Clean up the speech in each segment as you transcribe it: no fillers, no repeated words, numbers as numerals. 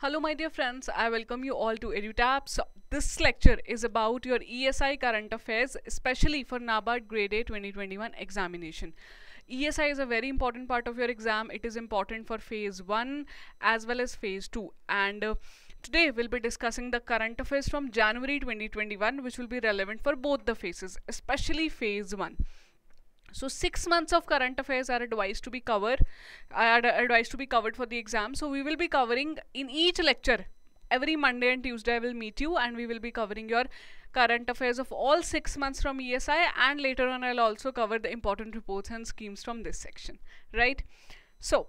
Hello my dear friends, I welcome you all to EduTap. So this lecture is about your ESI current affairs, especially for NABARD Grade A 2021 examination. ESI is a very important part of your exam. It is important for phase 1 as well as phase 2, and today we'll be discussing the current affairs from January 2021, which will be relevant for both the phases, especially phase 1. So 6 months of current affairs are advised to be covered for the exam. So we will be covering in each lecture every Monday and Tuesday. I will meet you and we will be covering your current affairs of all 6 months from ESI, and later on I'll also cover the important reports and schemes from this section, right? So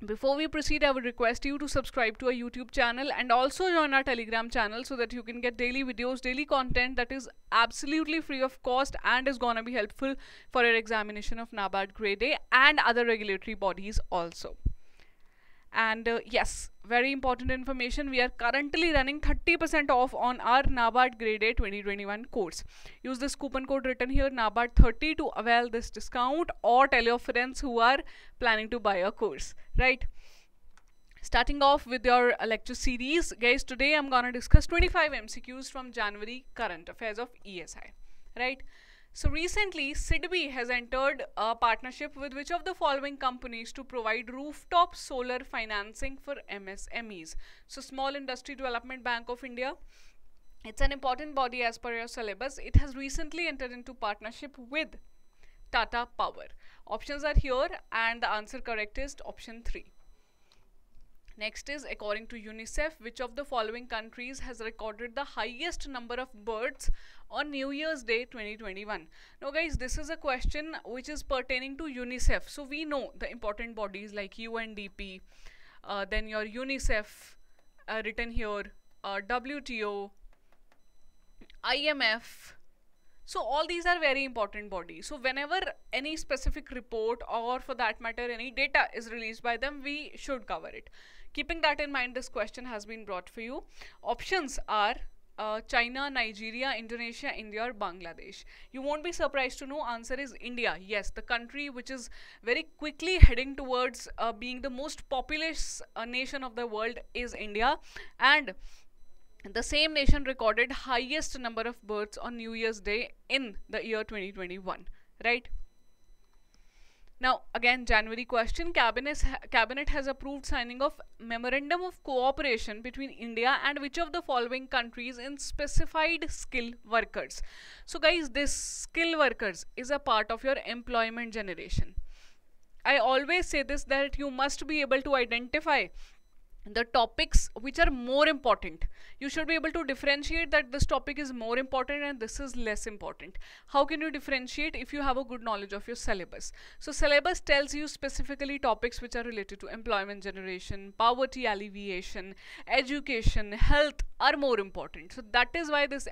before we proceed, I would request you to subscribe to our YouTube channel and also join our Telegram channel so that you can get daily videos, daily content that is absolutely free of cost and is gonna be helpful for your examination of NABARD Grade A and other regulatory bodies also. And yes, very important information, we are currently running 30% off on our NABARD Grade A 2021 course. Use this coupon code written here, NABARD30, to avail this discount, or tell your friends who are planning to buy a course, right? Starting off with your lecture series, guys, today I'm gonna discuss 25 MCQs from January current affairs of ESI, right? So recently, SIDBI has entered a partnership with which of the following companies to provide rooftop solar financing for MSMEs? So Small Industry Development Bank of India. It's an important body as per your syllabus. It has recently entered into partnership with Tata Power. Options are here and the answer correct is option 3. Next is, according to UNICEF, which of the following countries has recorded the highest number of births on New Year's Day 2021? Now guys, this is a question which is pertaining to UNICEF. So we know the important bodies like UNDP, then your UNICEF written here, WTO, IMF. So all these are very important bodies. So whenever any specific report, or for that matter any data is released by them, we should cover it. Keeping that in mind, this question has been brought for you. Options are China, Nigeria, Indonesia, India, or Bangladesh. You won't be surprised to know answer is India. Yes, the country which is very quickly heading towards being the most populous nation of the world is India, and the same nation recorded highest number of births on New Year's Day in the year 2021, right? Now again, January question, Cabinet has approved signing of Memorandum of Cooperation between India and which of the following countries in specified skill workers? So guys, this skill workers is a part of your employment generation. I always say this, that you must be able to identify the topics which are more important. You should be able to differentiate that this topic is more important and this is less important. How can you differentiate? If you have a good knowledge of your syllabus. So syllabus tells you specifically topics which are related to employment generation, poverty alleviation, education, health are more important. So that is why this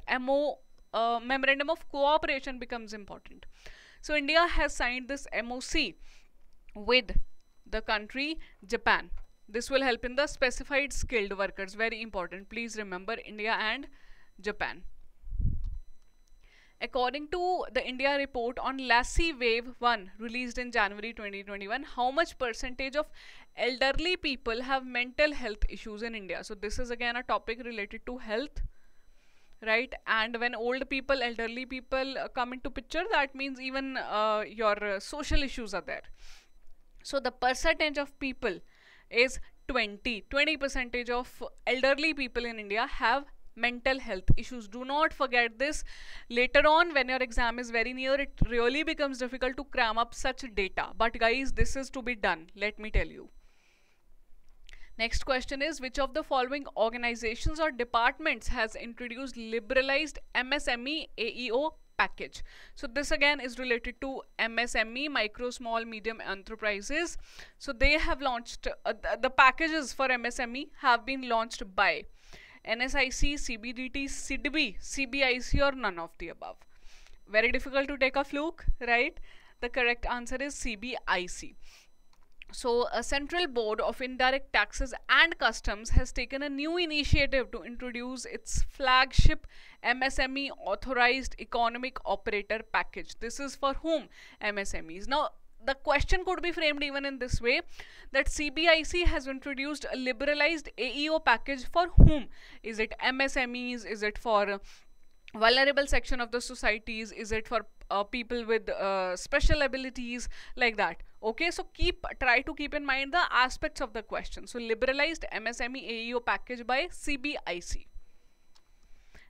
Memorandum of Cooperation becomes important. So India has signed this MOC with the country Japan. This will help in the specified skilled workers. Very important. Please remember India and Japan. According to the India report on Lassie Wave 1 released in January 2021, how much percentage of elderly people have mental health issues in India? So this is again a topic related to health, right? And when old people, elderly people come into picture, that means even your social issues are there. So the percentage of people is 20 percentage of elderly people in India have mental health issues. Do not forget this. Later on, when your exam is very near, it really becomes difficult to cram up such data. But guys, this is to be done, let me tell you. Next question is, which of the following organizations or departments has introduced liberalized MSME AEO package? So this again is related to MSME, micro, small, medium enterprises. So they have launched the packages for MSME have been launched by NSIC, CBDT, SIDBI, CBIC, or none of the above. Very difficult to take a fluke, right? The correct answer is CBIC. So a Central Board of Indirect Taxes and Customs has taken a new initiative to introduce its flagship MSME Authorized Economic Operator package. This is for whom? MSMEs. Now the question could be framed even in this way, that CBIC has introduced a liberalized AEO package for whom? Is it MSMEs? Is it for vulnerable section of the societies? Is it for people with special abilities, like that? Okay, so try to keep in mind the aspects of the question. So liberalized MSME AEO package by CBIC.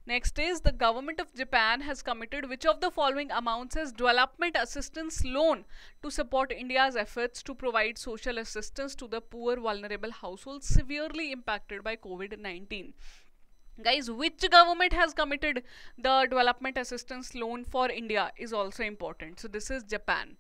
Next is, the government of Japan has committed which of the following amounts as development assistance loan to support India's efforts to provide social assistance to the poor vulnerable households severely impacted by COVID-19. Guys, which government has committed the development assistance loan for India is also important. So this is Japan.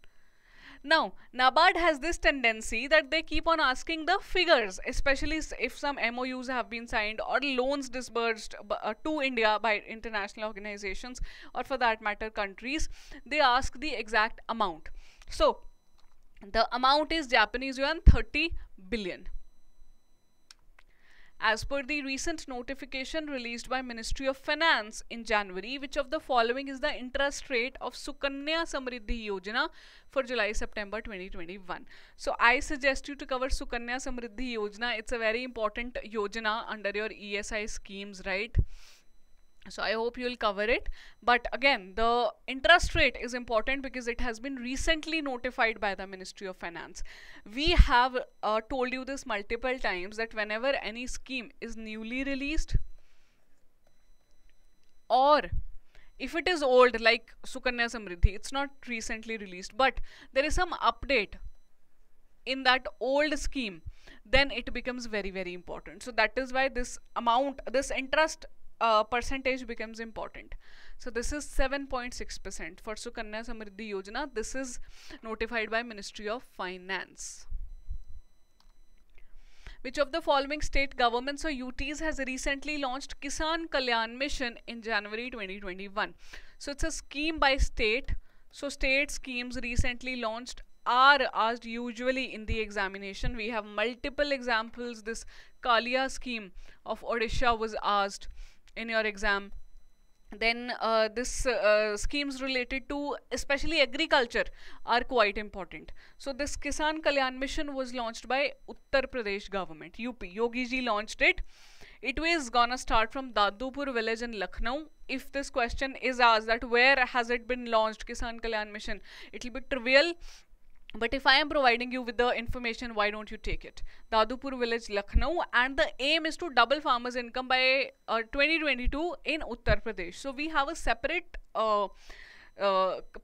Now, NABARD has this tendency that they keep on asking the figures, especially if some MOUs have been signed or loans disbursed to India by international organizations, or for that matter countries. They ask the exact amount. So, the amount is Japanese yuan 30 billion. As per the recent notification released by Ministry of Finance in January, which of the following is the interest rate of Sukanya Samriddhi Yojana for July-September 2021? So I suggest you to cover Sukanya Samriddhi Yojana. It's a very important yojana under your ESI schemes, right? So I hope you will cover it. But again, the interest rate is important because it has been recently notified by the Ministry of Finance. We have told you this multiple times that whenever any scheme is newly released, or if it is old like Sukanya Samriddhi, it's not recently released, but there is some update in that old scheme, then it becomes very, very important. So that is why this amount, this interest percentage becomes important. So this is 7.6% for Sukanya Samriddhi Yojana. This is notified by Ministry of Finance. Which of the following state governments or UTs has recently launched Kisan Kalyan Mission in January 2021? So it's a scheme by state. So state schemes recently launched are asked usually in the examination. We have multiple examples. This Kalia scheme of Odisha was asked in your exam. Then this schemes related to especially agriculture are quite important. So this Kisan Kalyan Mission was launched by Uttar Pradesh government, UP. Yogi ji launched it. It was gonna start from Dadupur village in Lucknow. If this question is asked that where has it been launched, Kisan Kalyan Mission, it will be trivial. But if I am providing you with the information, why don't you take it? Dadupur village, Lucknow, and the aim is to double farmers' income by 2022 in Uttar Pradesh. So we have a separate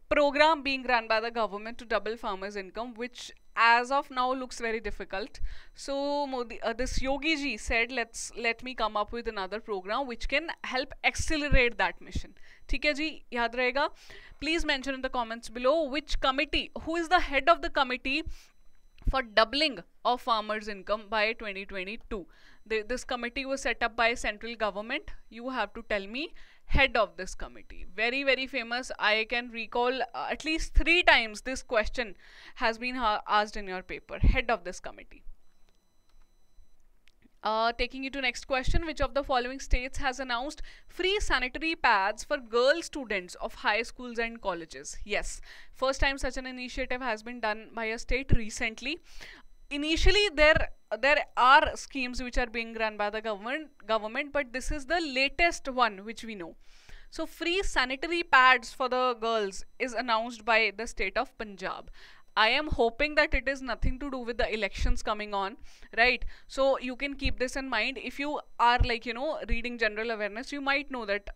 program being run by the government to double farmers' income, which as of now looks very difficult. So Modi, this Yogi ji said, let me come up with another program which can help accelerate that mission. ठीक है जी, याद रहेगा. Please mention in the comments below which committee, who is the head of the committee for doubling of farmers' income by 2022. This committee was set up by central government. You have to tell me head of this committee. Very, very famous. I can recall at least 3 times this question has been asked in your paper. Head of this committee. Taking you to next question, which of the following states has announced free sanitary pads for girl students of high schools and colleges? Yes, first time such an initiative has been done by a state recently. Initially there are schemes which are being run by the government, but this is the latest one which we know. So free sanitary pads for the girls is announced by the state of Punjab. I am hoping that it is nothing to do with the elections coming on, right? So you can keep this in mind. If you are like, you know, reading general awareness, you might know that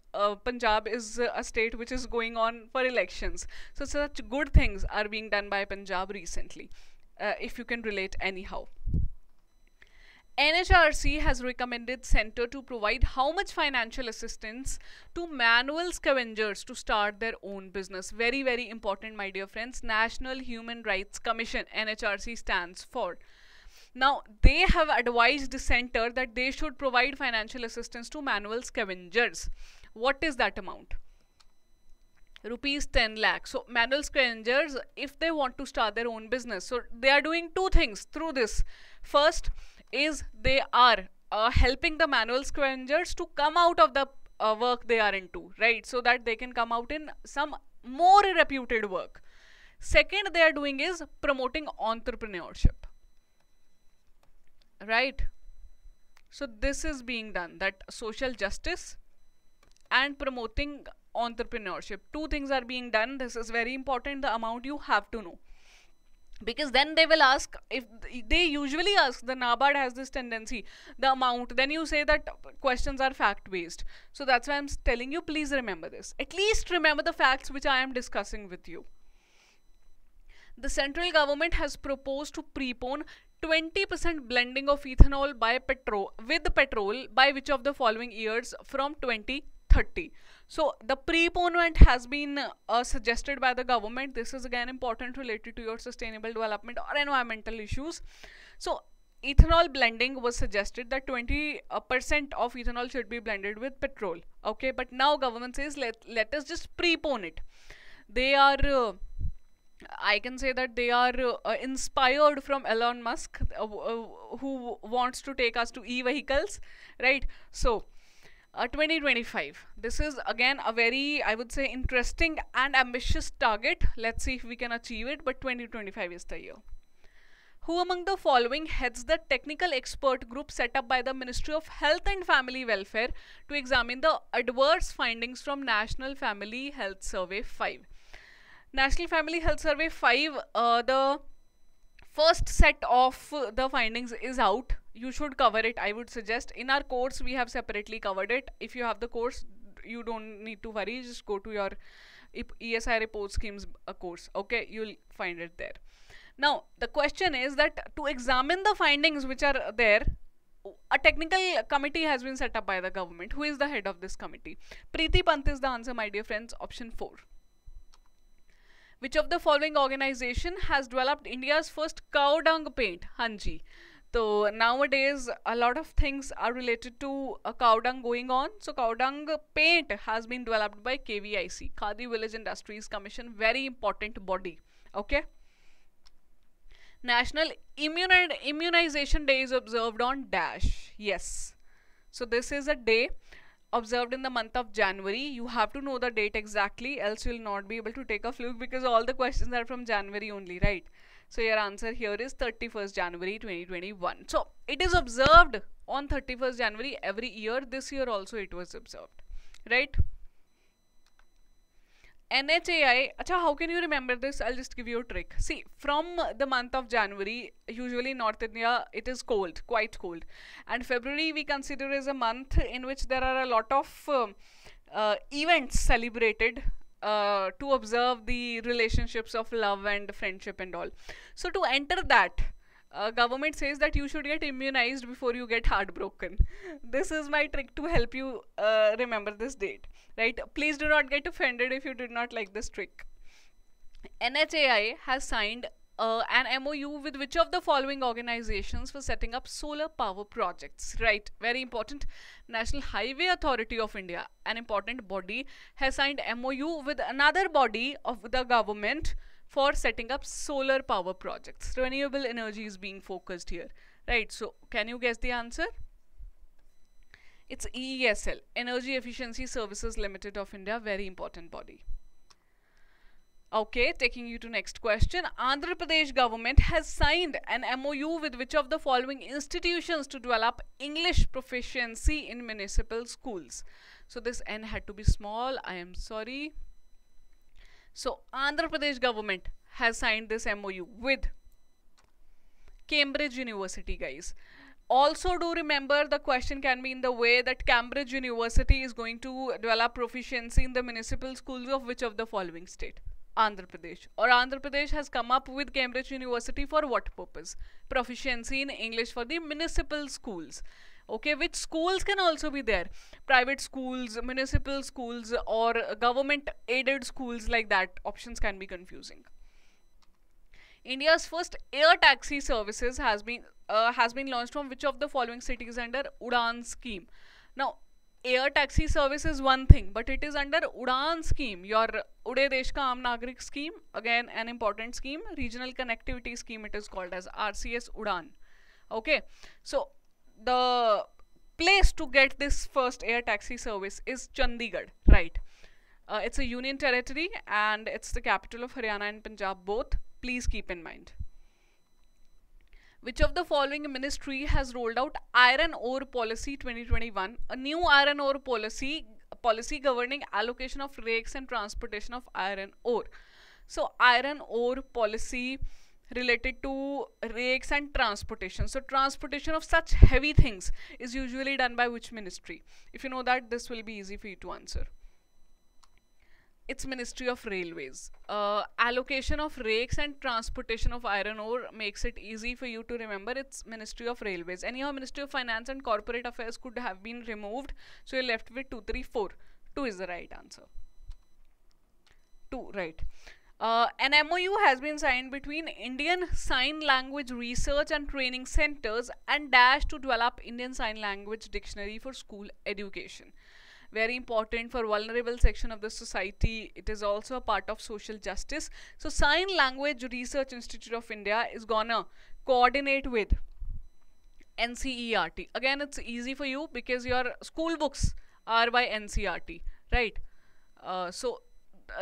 Punjab is a state which is going on for elections. So such good things are being done by Punjab recently, if you can relate anyhow. NHRC has recommended Centre to provide how much financial assistance to manual scavengers to start their own business? Very, very important, my dear friends. National Human Rights Commission, NHRC stands for. Now, they have advised the Centre that they should provide financial assistance to manual scavengers. What is that amount? Rupees 10 lakh. So manual scavengers, if they want to start their own business, so they are doing 2 things through this. First is they are helping the manual scavengers to come out of the work they are into, right? So that they can come out in some more reputed work. Second they are doing is promoting entrepreneurship, right? So this is being done, that social justice and promoting entrepreneurship, two things are being done. This is very important, the amount you have to know, because then they will ask, if they usually ask, the NABARD has this tendency, the amount, then you say that questions are fact based. So that's why I'm telling you, please remember this, at least remember the facts which I am discussing with you. The central government has proposed to prepone 20% blending of ethanol by with petrol by which of the following years from 2030. So the preponement has been suggested by the government. This is again important, related to your sustainable development or environmental issues. So ethanol blending was suggested, that 20% of ethanol should be blended with petrol. Okay, but now government says let us just prepone it. They are I can say that they are inspired from Elon Musk, who wants to take us to e-vehicles, right? So 2025, this is again a very, I would say, interesting and ambitious target. Let's see if we can achieve it, but 2025 is the year. Who among the following heads the technical expert group set up by the Ministry of Health and Family Welfare to examine the adverse findings from National Family Health Survey 5? National Family Health Survey 5, the first set of the findings is out. You should cover it, I would suggest. In our course, we have separately covered it. If you have the course, you don't need to worry. Just go to your ESI report schemes course. Okay, you'll find it there. Now, the question is that to examine the findings which are there, a technical committee has been set up by the government. Who is the head of this committee? Preeti Pant is the answer, my dear friends. Option 4. Which of the following organization has developed India's first cow dung paint? Hanji. So nowadays a lot of things are related to cow dung going on. So cow dung paint has been developed by KVIC, Khadi Village Industries Commission, very important body. Okay. National Immunization Day is observed on dash. Yes. So this is a day observed in the month of January. You have to know the date exactly, else you will not be able to take a fluke, because all the questions are from January only, right? So your answer here is 31st January 2021. So it is observed on 31st January every year. This year also it was observed, right? NHAI, acha, how can you remember this? I'll just give you a trick. See, from the month of January, usually North India, it is cold, quite cold. And February we consider as a month in which there are a lot of events celebrated to observe the relationships of love and friendship and all. So to enter that, government says that you should get immunized before you get heartbroken. This is my trick to help you remember this date, right? Please do not get offended if you did not like this trick. NHAI has signed an MOU with which of the following organizations for setting up solar power projects, right? Very important. National Highway Authority of India, an important body, has signed MOU with another body of the government for setting up solar power projects. Renewable energy is being focused here, right? So can you guess the answer? It's EESL, Energy Efficiency Services Limited of India, very important body. Okay, taking you to next question. Andhra Pradesh government has signed an MOU with which of the following institutions to develop English proficiency in municipal schools? So this N had to be small, I am sorry. So Andhra Pradesh government has signed this MOU with Cambridge University, guys. Also do remember, the question can be in the way that Cambridge University is going to develop proficiency in the municipal schools of which of the following state? Andhra Pradesh. Or Andhra Pradesh has come up with Cambridge University for what purpose? Proficiency in English for the municipal schools. Okay, which schools can also be there? Private schools, municipal schools, or government aided schools, like that. Options can be confusing. India's first air taxi services has been launched from which of the following cities under Udan scheme? Now, air taxi service is one thing, but it is under Udan scheme, your Ude Desh Ka Aam Nagrik scheme, again an important scheme. Regional connectivity scheme it is called as RCS Udan. Okay, so the place to get this first air taxi service is Chandigarh, right? It's a union territory and it's the capital of Haryana and Punjab both. Please keep in mind. Which of the following ministry has rolled out Iron Ore Policy 2021, a new iron ore policy governing allocation of rakes and transportation of iron ore. So iron ore policy related to rakes and transportation. So transportation of such heavy things is usually done by which ministry? If you know that, this will be easy for you to answer. It's Ministry of Railways. Allocation of rakes and transportation of iron ore makes it easy for you to remember. It's Ministry of Railways. Anyhow, Ministry of Finance and Corporate Affairs could have been removed. So you're left with 2, 3, 4. 2 is the right answer. 2, right. An MOU has been signed between Indian Sign Language Research and Training Centers and Dash to develop Indian Sign Language Dictionary for school education. Very important for vulnerable section of the society. It is also a part of social justice. So Sign Language Research Institute of India is gonna coordinate with NCERT. Again, it's easy for you because your school books are by NCERT, right? So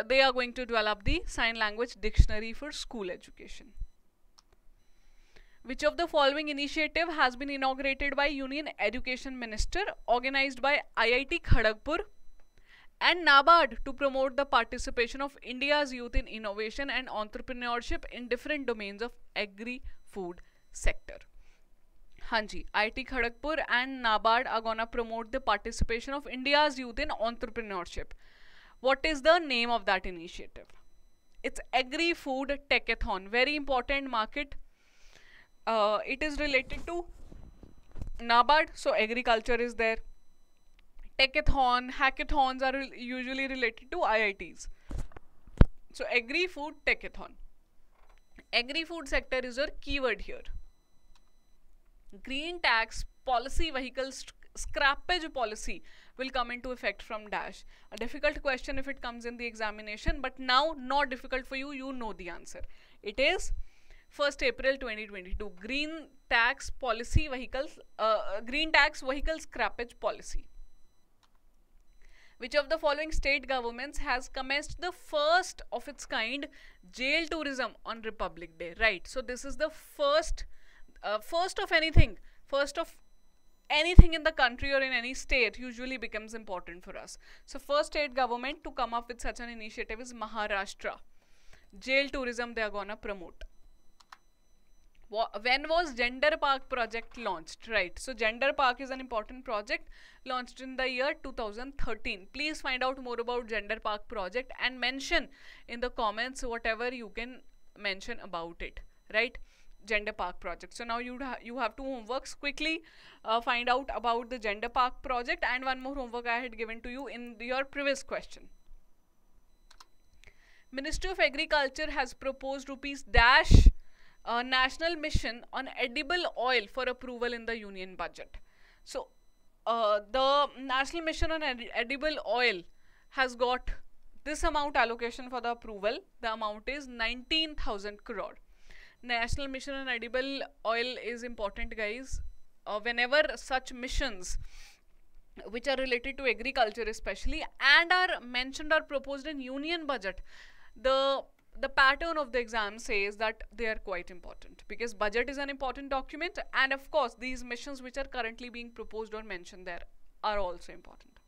they are going to develop the sign language dictionary for school education. Which of the following initiative has been inaugurated by Union Education Minister, organized by IIT Kharagpur and NABARD to promote the participation of India's youth in innovation and entrepreneurship in different domains of agri-food sector? Hanji, IIT Kharagpur and NABARD are gonna promote the participation of India's youth in entrepreneurship. What is the name of that initiative? It's Agri-Food Techathon. Very important market. It is related to NABARD, so agriculture is there. Techathon, hackathons are usually related to IITs. So Agri-Food Techathon. Agri-food sector is your keyword here. Green tax policy vehicles scrappage policy will come into effect from Dash. A difficult question if it comes in the examination, but now not difficult for you, you know the answer. It is 1st April 2022. Green tax vehicle scrappage policy. Which of the following state governments has commenced the first of its kind jail tourism on Republic Day? Right. So this is the first of anything in the country or in any state usually becomes important for us. So first state government to come up with such an initiative is Maharashtra. Jail tourism they are gonna promote. When was Gender Park project launched? Right. So Gender Park is an important project launched in the year 2013. Please find out more about Gender Park project and mention in the comments whatever you can mention about it. Right. Gender Park project. So now you have 2 homeworks. Quickly find out about the Gender Park project, and one more homework I had given to you in your previous question. Ministry of Agriculture has proposed rupees dash national mission on edible oil for approval in the union budget. So the national mission on edible oil has got this amount allocation for the approval. The amount is 19,000 crore. National mission on edible oil is important, guys. Whenever such missions which are related to agriculture especially and are mentioned or proposed in union budget, the pattern of the exam says that they are quite important because budget is an important document, and of course these missions which are currently being proposed or mentioned there are also important.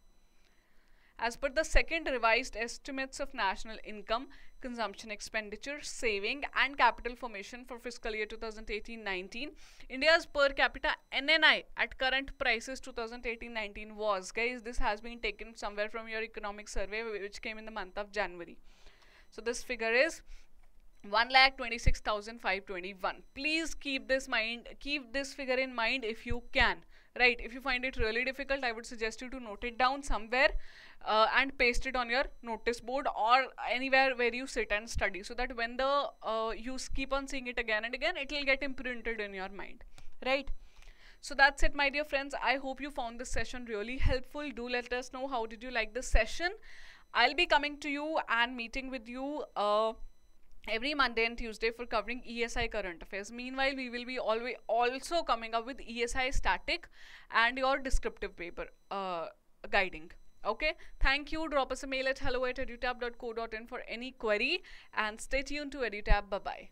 As per the second revised estimates of national income, consumption expenditure, saving and capital formation for fiscal year 2018-19, India's per capita NNI at current prices 2018-19 was, guys, this has been taken somewhere from your economic survey which came in the month of January. So this figure is 1,26,521. Please keep this figure in mind if you can. Right, if you find it really difficult, I would suggest you to note it down somewhere and paste it on your notice board or anywhere where you sit and study, so that when you keep on seeing it again and again, it will get imprinted in your mind, right? So that's it, my dear friends. I hope you found this session really helpful. Do let us know how did you like this session. I'll be coming to you and meeting with you every Monday and Tuesday for covering ESI current affairs. Meanwhile, we will be also coming up with ESI static and your descriptive paper guiding. Okay, thank you. Drop us a mail at hello@edutab.co.in for any query, and stay tuned to EduTab. Bye bye.